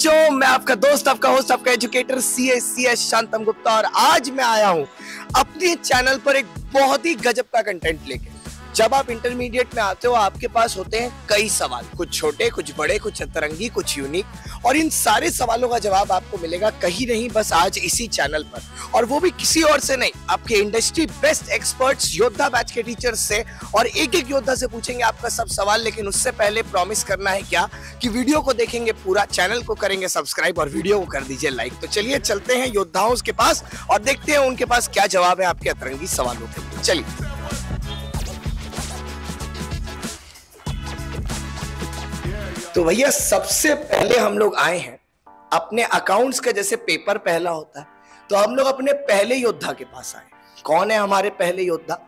बच्चों, मैं आपका दोस्त, आपका होस्ट, आपका एजुकेटर CS शांतम गुप्ता और आज मैं आया हूं अपने चैनल पर एक बहुत ही गजब का कंटेंट लेके। जब आप इंटरमीडिएट में आते हो आपके पास होते हैं कई सवाल, कुछ छोटे, कुछ बड़े, कुछ अतरंगी, कुछ यूनिक, और इन सारे सवालों का जवाब आपको मिलेगा कहीं नहीं, बस आज इसी चैनल पर, और वो भी किसी और से नहीं, आपके इंडस्ट्री बेस्ट एक्सपर्ट्स योद्धा बैच के टीचर्स से। और एक एक योद्धा से पूछेंगे आपका सब सवाल, लेकिन उससे पहले प्रॉमिस करना है क्या कि वीडियो को देखेंगे पूरा, चैनल को करेंगे सब्सक्राइब और वीडियो को कर दीजिए लाइक। तो चलिए चलते हैं योद्धाओं के पास और देखते हैं उनके पास क्या जवाब है आपके अतरंगी सवालों के। चलिए तो भैया, सबसे पहले हम लोग आए हैं अपने अकाउंट्स का, जैसे पेपर पहला होता है तो हम लोग अपने पहले योद्धा के पास आए। कौन है हमारे पहले योद्धा?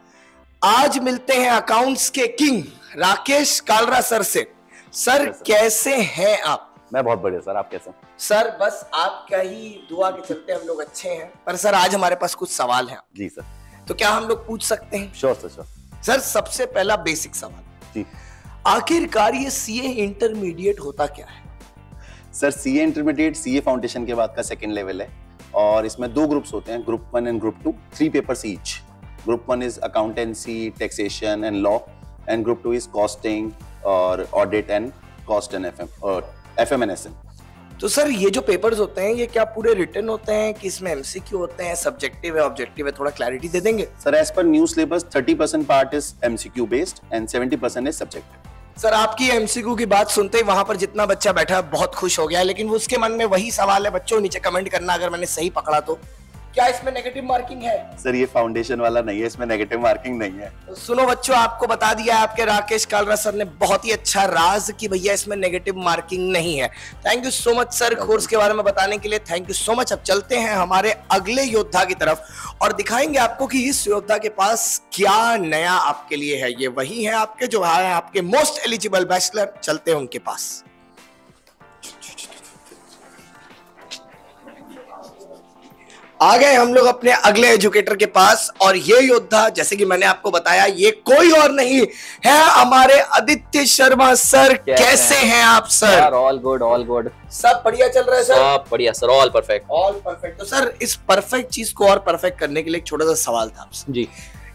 आज मिलते हैं अकाउंट्स के किंग राकेश कालरा सर से। सर कैसे हैं आप? मैं बहुत बढ़िया सर, आप कैसे हैं? सर बस आपका ही दुआ के चलते हम लोग अच्छे हैं, पर सर आज हमारे पास कुछ सवाल हैं। जी सर। तो क्या हम लोग पूछ सकते हैं? Sure sir, sure. सर सबसे पहला बेसिक सवाल जी, आखिरकार ये सीए इंटरमीडिएट होता क्या है? Sir CA intermediate CA foundation के बाद का सेकंड लेवल है और इसमें दो ग्रुप्स होते हैं, group 1 and group 2, 3 papers each. Group 1 is accountancy, taxation and law, and group 2 is costing और audit and cost and FM and SM. तो सर ये जो पेपर्स होते हैं ये क्या पूरे रिटन होते हैं कि इसमें एमसीक्यू होते हैं, सब्जेक्टिव है, ऑब्जेक्टिव है? थोड़ा क्लैरिटी दे देंगे? Sir as per new syllabus 30% part is MCQ based and 70% is subjective. Sir आपकी एमसीक्यू की बात सुनते ही वहां पर जितना बच्चा बैठा है बहुत खुश हो गया, लेकिन उसके मन में वही सवाल है। बच्चों नीचे कमेंट करना अगर मैंने सही पकड़ा तो, क्या इसमें नेगेटिव मार्किंग है? सर ये फाउंडेशन वाला नहीं है, इसमें नेगेटिव मार्किंग नहीं है। तो सुनो बच्चों, आपको बता दिया आपके राकेश कालरा सर ने बहुत ही अच्छा राज कि भैया इसमें नेगेटिव मार्किंग नहीं है। Thank you so much sir course के बारे में बताने के लिए, थैंक यू सो मच। अब चलते हैं हमारे अगले योद्धा की तरफ और दिखाएंगे आपको कि इस योद्धा के पास क्या नया आपके लिए है। ये वही है आपके जो है आपके मोस्ट एलिजिबल बैचलर। चलते हैं उनके पास। आ गए हम लोग अपने अगले एजुकेटर के पास और ये योद्धा, जैसे कि मैंने आपको बताया, ये कोई और नहीं है हमारे आदित्य शर्मा सर। कैसे हैं आप sir? All good, all good. सब बढ़िया चल रहा है सर? सब बढ़िया sir, all perfect, all perfect. तो सर इस परफेक्ट चीज को और परफेक्ट करने के लिए एक छोटा सा सवाल था आपसे जी।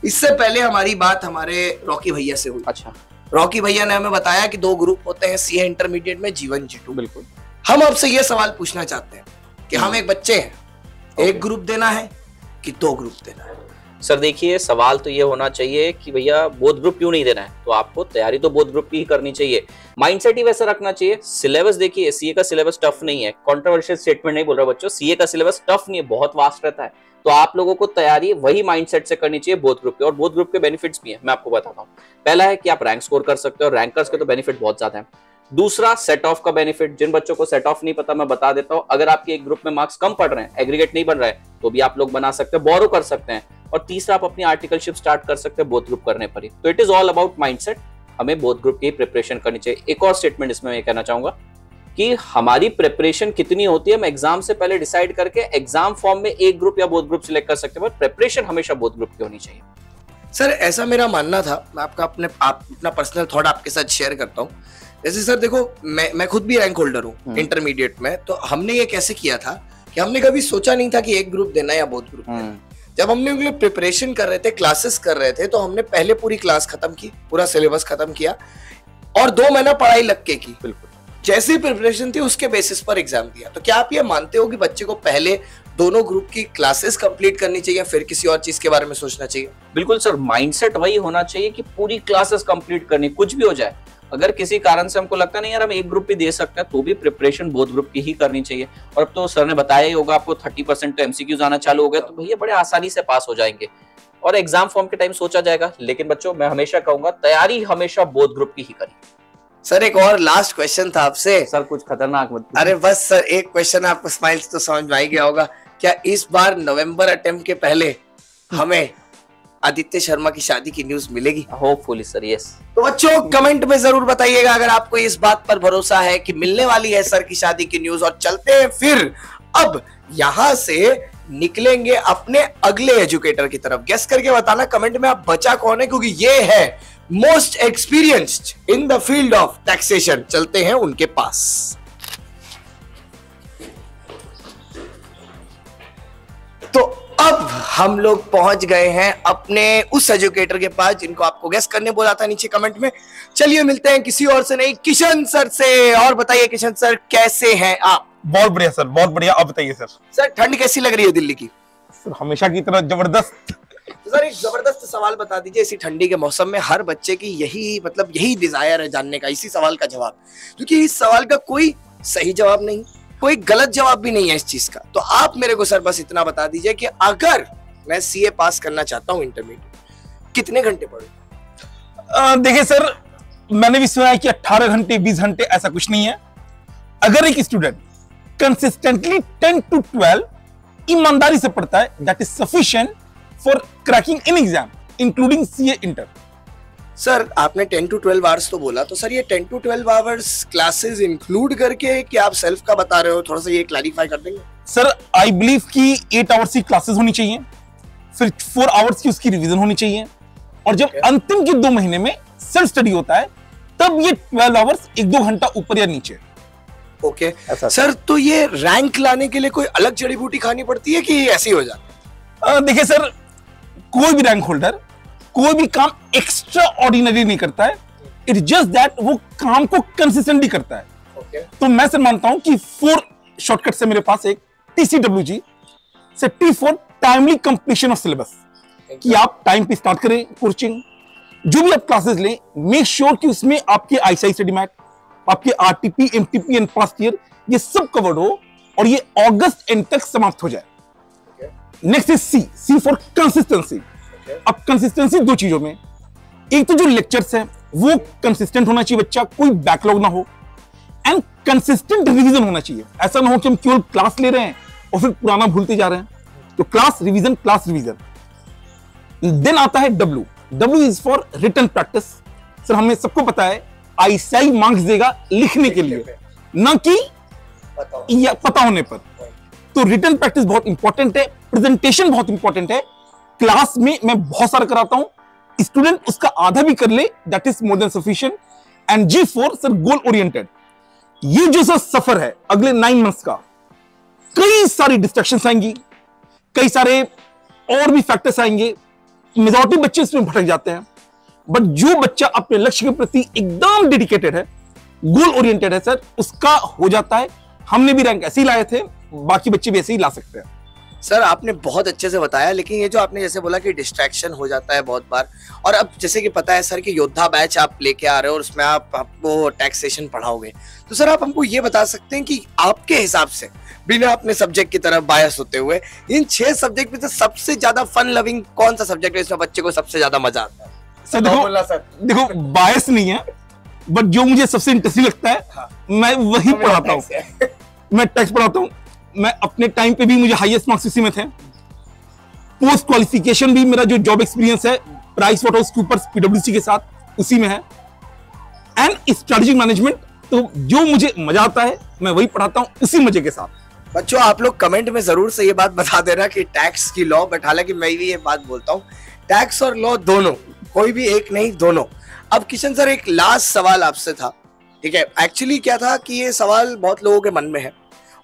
इससे पहले हमारी बात हमारे रॉकी भैया से हुई। अच्छा। रॉकी भैया ने हमें बताया कि 2 ग्रुप होते हैं सीए इंटरमीडिएट में, G1 G2। बिल्कुल। हम हम आपसे ये सवाल पूछना चाहते हैं कि हम एक बच्चे हैं, एक ग्रुप देना है कि 2 ग्रुप देना है? सर देखिए, सवाल तो ये होना चाहिए कि भैया बोथ ग्रुप क्यों नहीं देना है, तो आपको तैयारी तो बोथ ग्रुप की ही करनी चाहिए, माइंडसेट ही वैसा रखना चाहिए। सिलेबस देखिए, सीए का सिलेबस टफ नहीं है, कंट्रोवर्शियल स्टेटमेंट नहीं बोल रहा बच्चों, सीए का सिलेबस टफ नहीं है, बहुत वास्ट रहता है। तो आप लोगों को तैयारी वही माइंडसेट से करनी चाहिए बोथ ग्रुप के, और बोथ ग्रुप के बेनिफिट्स भी हैं, मैं आपको बताता हूँ। पहला है कि आप रैंक स्कोर कर सकते हो, रैंकर्स के तो बेनिफिट बहुत ज्यादा है। दूसरा, सेट ऑफ का बेनिफिट, जिन बच्चों को सेट ऑफ नहीं पता मैं बता देता हूं, अगर आपके एक ग्रुप में मार्क्स कम पड़ रहे हैं, एग्रीगेट नहीं बन रहा है, तो भी आप लोग बना सकते हैं, बोरो कर सकते हैं। और तीसरा, आप अपनी आर्टिकलशिप स्टार्ट कर सकते हैं बोथ ग्रुप करने पर ही। तो it is all about mindset, हमें बोथ ग्रुप की प्रिपरेशन करनी चाहिए। एक और स्टेटमेंट इसमें मैं कहना चाहूंगा कि हमारी प्रिपरेशन कितनी होती है हम एग्जाम से पहले डिसाइड करके एग्जाम फॉर्म में एक ग्रुप या बोथ ग्रुप सिलेक्ट कर सकते हैं, बट प्रिपरेशन हमेशा बोथ ग्रुप की होनी चाहिए। सर ऐसा मेरा मानना था, मैं अपना पर्सनल थॉट आपके साथ शेयर करता हूँ। जैसे सर देखो, मैं खुद भी रैंक होल्डर हूँ इंटरमीडिएट में, तो हमने ये कैसे किया था कि हमने कभी सोचा नहीं था कि एक ग्रुप देना या बोथ ग्रुप देना। जब हमने उनके लिए प्रिपरेशन कर रहे थे, क्लासेस कर रहे थे, तो हमने पहले पूरी क्लास खत्म की, पूरा सिलेबस खत्म किया और 2 महीना पढ़ाई लग के की। बिल्कुल। जैसी प्रिपरेशन थी उसके बेसिस पर एग्जाम दिया। तो क्या आप ये मानते हो कि बच्चे को पहले दोनों ग्रुप की क्लासेस कंप्लीट करनी चाहिए या फिर किसी और चीज के बारे में सोचना चाहिए? बिल्कुल सर, माइंडसेट वही होना चाहिए कि पूरी क्लासेस कंप्लीट करनी, कुछ भी हो जाए। अगर किसी कारण से हमको लगता नहीं यार हम एक ग्रुप भी दे सकते हैं, तो भी प्रिपरेशन बोथ ग्रुप की ही करनी चाहिए। और अब तो सर ने बताया ही होगा आपको, 30% तो एमसीक्यूज आना चालू हो गए, तो भैया बड़े आसानी से पास हो जाएंगे और एग्जाम फॉर्म के टाइम सोचा जाएगा। लेकिन बच्चों, मैं हमेशा कहूंगा तैयारी हमेशा बोथ ग्रुप की ही करिए। सर एक और लास्ट क्वेश्चन था आपसे। सर कुछ खतरनाक मत। अरे बस सर एक क्वेश्चन, आपको स्माइल्स तो समझ में आ ही गया होगा। क्या इस बार नवंबर अटेम्प्ट के पहले हमें आदित्य शर्मा की शादी की न्यूज मिलेगी? Hopefully sir, yes. तो बच्चों कमेंट में जरूर बताइएगा अगर आपको इस बात पर भरोसा है कि मिलने वाली है सर की शादी की न्यूज। और चलते हैं फिर अब यहां से निकलेंगे अपने अगले एजुकेटर की तरफ। गेस करके बताना कमेंट में आप बचा कौन है, क्योंकि ये है most experienced in the field of taxation. चलते हैं उनके पास। हम लोग पहुंच गए हैं अपने उस एजुकेटर के पास जिनको आपको गेस करने बोला था नीचे कमेंट में। चलिए मिलते हैं किसी और से नहीं, किशन सर से। और बताइए किशन सर, कैसे हैं आप? बहुत बढ़िया सर, बहुत बढ़िया। आप बताइए सर। सर ठंड कैसी लग रही है दिल्ली की? सर हमेशा की तरह जबरदस्त। तो सर एक जबरदस्त सवाल बता दीजिए, इसी ठंडी के मौसम में हर बच्चे की यही डिजायर है जानने का, इसी सवाल का जवाब, क्योंकि इस सवाल का कोई सही जवाब नहीं, कोई गलत जवाब भी नहीं है इस चीज का। तो आप मेरे को सर बस इतना बता दीजिए कि अगर मैं सीए पास करना चाहता हूँ इंटरमीडिएट, कितने घंटे पढ़ूं? देखिए सर, मैंने भी सुना है कि 18 घंटे 20 घंटे, ऐसा कुछ नहीं है। अगर एक स्टूडेंट कंसिस्टेंटली 10 to 12 ईमानदारी से पढ़ता है, that is sufficient for cracking any exam including CA inter. Sir आपने 10 to 12 आवर्स तो बोला, तो सर ये 10 to 12 आवर्स क्लासेस इंक्लूड करके कि आप सेल्फ का बता रहे हो, थोड़ा सा ये क्लैरिफाई कर देंगे? सर आई बिलीव कि 8 आवर्स की क्लासेस होनी चाहिए, फिर 4 आवर्स की उसकी रिवीजन होनी चाहिए, और जब अंतिम के 2 महीने में सेल्फ स्टडी होता है तब ये 12 आवर्स 1-2 घंटा ऊपर या नीचे। ओके सर, तो ये रैंक लाने के लिए कोई अलग जड़ी बूटी खानी पड़ती है कि ऐसे ही हो जाता है? देखिए सर, कोई भी रैंक होल्डर कोई भी काम एक्स्ट्रा ऑर्डिनरी नहीं करता है, इट जस्ट दैट वो काम को कंसिस्टेंटली करता है। तो मैं सर मानता हूं कि 4 शॉर्टकट से मेरे पास एक TCWG से T for timely completion of syllabus, कि आप टाइम पे स्टार्ट करें कोचिंग, जो भी आप क्लासेस लें, मेक श्योर कि उसमें आपके ICI स्टडी मैट, आपके RTP, MTP and past year ये सब कवर्ड हो और ये अगस्त एंड तक समाप्त हो जाए। Next is C for consistency. अब कंसिस्टेंसी 2 चीजों में, एक तो जो लेक्चर्स है वो कंसिस्टेंट होना चाहिए, बच्चा कोई बैकलॉग ना हो, एंड कंसिस्टेंट रिवीजन होना चाहिए। ऐसा ना हो कि हम केवल क्लास ले रहे हैं और फिर पुराना भूलते जा रहे हैं। तो class revision, class revision. Then आता है W is for written practice. Sir हमें सबको पता है ICI मार्क्स देगा लिखने के लिए, ना कि पता होने पर। तो रिटन प्रैक्टिस बहुत इंपॉर्टेंट है, प्रेजेंटेशन बहुत इंपॉर्टेंट है। क्लास में मैं बहुत सारा कराता हूं, स्टूडेंट उसका आधा भी कर ले, that is more than sufficient. And G4 sir goal oriented. ये जो सर सफर है अगले 9 मंथ्स का, कई सारी डिस्ट्रैक्शंस आएंगी, कई सारे और भी फैक्टर्स आएंगे, मेजॉरिटी बच्चे इसमें भटक जाते हैं, बट जो बच्चा अपने लक्ष्य के प्रति एकदम डेडिकेटेड है, गोल ओरिएंटेड है सर, उसका हो जाता है। हमने भी रैंक ऐसे ही लाए थे, बाकी बच्चे भी ऐसे ही ला सकते हैं। सर आपने बहुत अच्छे से बताया, लेकिन ये जो आपने जैसे बोला कि डिस्ट्रैक्शन हो जाता है बहुत बार, और अब जैसे कि पता है सर कि योद्धा बैच आप लेके आ रहे हो और उसमें आपको टैक्सेशन पढ़ाओगे, तो सर आप हमको ये बता सकते हैं कि आपके हिसाब से, बिना अपने सब्जेक्ट की तरफ बायस होते हुए, इन 6 सब्जेक्ट में से सबसे ज्यादा फन लविंग कौन सा सब्जेक्ट है, इसमें बच्चे को सबसे ज्यादा मजा आता है? सर देखो बायस नहीं है, बट जो मुझे सबसे इंटरेस्टिंग लगता है, हाँ, मैं वही पढ़ाता हूँ। मैं टैक्स पढ़ाता हूँ। मैं अपने टाइम पे भी मुझे हाईएस्ट मार्क्स इसी में थे। पोस्ट क्वालिफिकेशन भी मेरा जो जॉब एक्सपीरियंस है प्राइस वाटरहाउस कूपर्स PwC के साथ उसी में है। एंड स्ट्रेटेजिक मैनेजमेंट, तो जो मुझे मजा आता है मैं वही पढ़ाता हूँ उसी मजे के साथ। बच्चों आप लोग कमेंट में जरूर से ये बात बता देना कि टैक्स की लॉ, बट हालांकि मैं भी ये बात बोलता हूँ, टैक्स और लॉ दोनों, कोई भी एक नहीं, दोनों। अब किशन सर एक लास्ट सवाल आपसे था, ठीक है? एक्चुअली क्या था कि ये सवाल बहुत लोगों के मन में है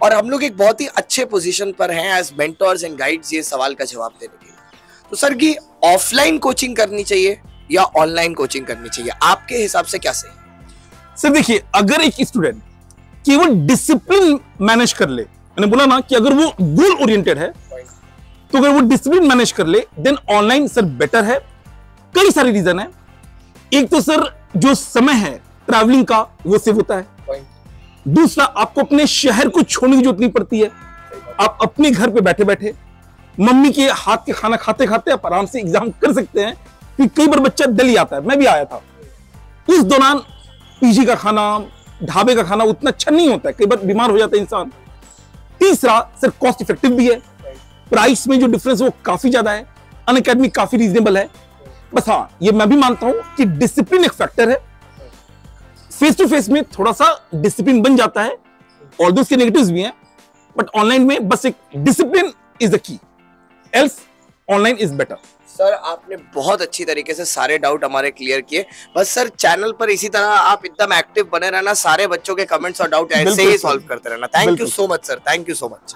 और हम लोग एक बहुत ही अच्छे पोजीशन पर हैं एज मेंटर्स एंड गाइड्स ये सवाल का जवाब देने के लिए। तो सर की ऑफलाइन कोचिंग करनी चाहिए या ऑनलाइन कोचिंग करनी चाहिए, आपके हिसाब से क्या सही है? सर देखिए, अगर एक स्टूडेंट केवल डिसिप्लिन मैनेज कर ले, मैंने बोला ना कि अगर वो गोल ओरिएंटेड है, तो अगर वो डिसिप्लिन मैनेज कर ले, देन ऑनलाइन सर बेटर है। कई सारे रीजन है। एक तो सर जो समय है ट्रैवलिंग का वो सेव होता है। दूसरा, आपको अपने शहर को छोड़ने की जरूरत नहीं पड़ती है। आप अपने घर पे बैठे बैठे मम्मी के हाथ के खाना खाते खाते आप आराम से एग्जाम कर सकते हैं। कि कई बार बच्चा दिल्ली आता है, मैं भी आया था, उस दौरान पीजी का खाना, ढाबे का खाना उतना अच्छा नहीं होता है, कई बार बीमार हो जाता है इंसान। तीसरा सर कॉस्ट इफेक्टिव भी है, प्राइस में जो डिफरेंस वो काफी ज्यादा है, अनअकैडमी काफी रीजनेबल है। बस हाँ, ये मैं भी मानता हूं कि डिसिप्लिन एक फैक्टर है। फेस टू फेस में थोड़ा सा डिसिप्लिन बन जाता है, और दो उसके नेगेटिव्स भी हैं, बट ऑनलाइन में बस एक discipline is the key, else online is better. Sir आपने बहुत अच्छी तरीके से सारे डाउट हमारे क्लियर किए। बस सर चैनल पर इसी तरह आप एकदम एक्टिव बने रहना, सारे बच्चों के कमेंट्स और डाउट ऐसे ही सॉल्व करते रहना। Thank you so much sir, thank you so much.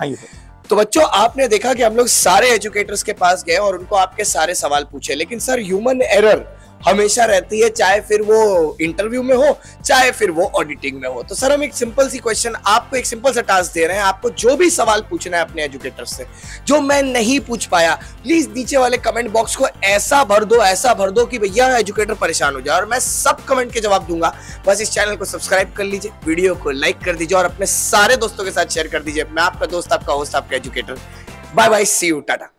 तो बच्चों, आपने देखा कि हम लोग सारे एजुकेटर्स के पास गए और उनको आपके सारे सवाल पूछे, लेकिन सर ह्यूमन एरर हमेशा रहती है, चाहे फिर वो इंटरव्यू में हो चाहे फिर वो ऑडिटिंग में हो। तो सर हम एक सिंपल सी क्वेश्चन, आपको एक सिंपल सा टास्क दे रहे हैं, आपको जो भी सवाल पूछना है अपने एजुकेटर से जो मैं नहीं पूछ पाया, प्लीज नीचे वाले कमेंट बॉक्स को ऐसा भर दो कि भैया एजुकेटर परेशान हो जाए, और मैं सब कमेंट के जवाब दूंगा। बस इस चैनल को सब्सक्राइब कर लीजिए, वीडियो को लाइक कर दीजिए और अपने सारे दोस्तों के साथ शेयर कर दीजिए। मैं आपका दोस्त, आपका होस्ट, आपका educator. Bye bye, see you, Tata.